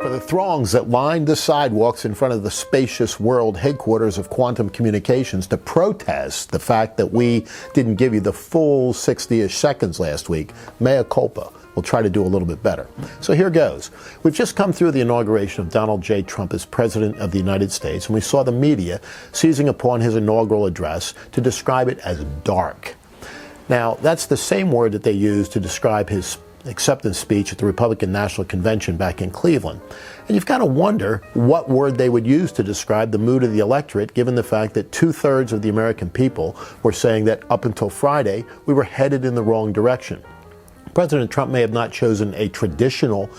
For the throngs that lined the sidewalks in front of the spacious world headquarters of quantum communications to protest the fact that we didn't give you the full 60-ish seconds last week, mea culpa. We'll try to do a little bit better. So here goes. We've just come through the inauguration of Donald J. Trump as President of the United States, and we saw the media seizing upon his inaugural address to describe it as dark. Now, that's the same word that they used to describe his acceptance speech at the Republican National Convention back in Cleveland. And you've got to wonder what word they would use to describe the mood of the electorate, given the fact that 2/3 of the American people were saying that up until Friday, we were headed in the wrong direction. President Trump may have not chosen a traditional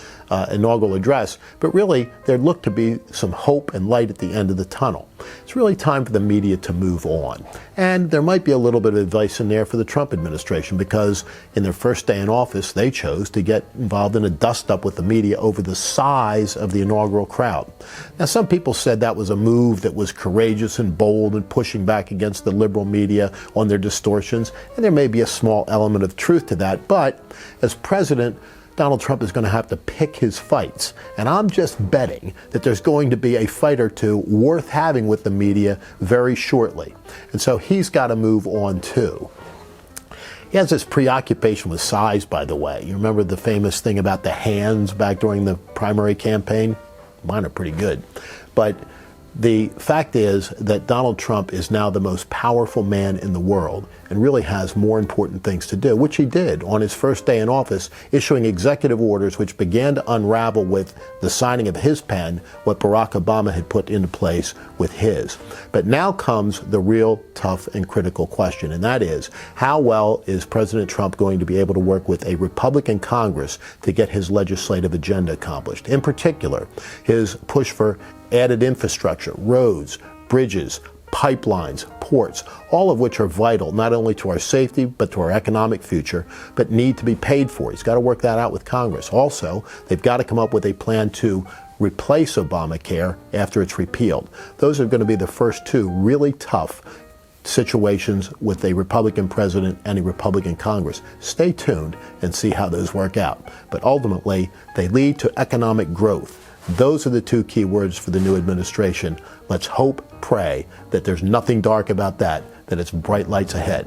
inaugural address, but really there looked to be some hope and light at the end of the tunnel. It's really time for the media to move on. And there might be a little bit of advice in there for the Trump administration, because in their first day in office, they chose to get involved in a dust-up with the media over the size of the inaugural crowd. Now, some people said that was a move that was courageous and bold and pushing back against the liberal media on their distortions, and there may be a small element of truth to that, but as president, Donald Trump is going to have to pick his fights. And I'm just betting that there's going to be a fight or two worth having with the media very shortly. And so he's got to move on too. He has this preoccupation with size, by the way. You remember the famous thing about the hands back during the primary campaign? Mine are pretty good. But the fact is that Donald Trump is now the most powerful man in the world and really has more important things to do, which he did on his first day in office, issuing executive orders which began to unravel with the signing of his pen what Barack Obama had put into place with his. But now comes the real tough and critical question, and that is, how well is President Trump going to be able to work with a Republican Congress to get his legislative agenda accomplished? In particular, his push for added infrastructure, roads, bridges, pipelines, ports, all of which are vital not only to our safety but to our economic future, but need to be paid for. He's got to work that out with Congress. Also, they've got to come up with a plan to replace Obamacare after it's repealed. Those are going to be the first two really tough situations with a Republican president and a Republican Congress. Stay tuned and see how those work out. But ultimately, they lead to economic growth. Those are the two key words for the new administration. Let's hope, pray that there's nothing dark about that it's bright lights ahead.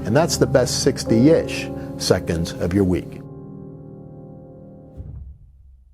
And that's the best 60-ish seconds of your week.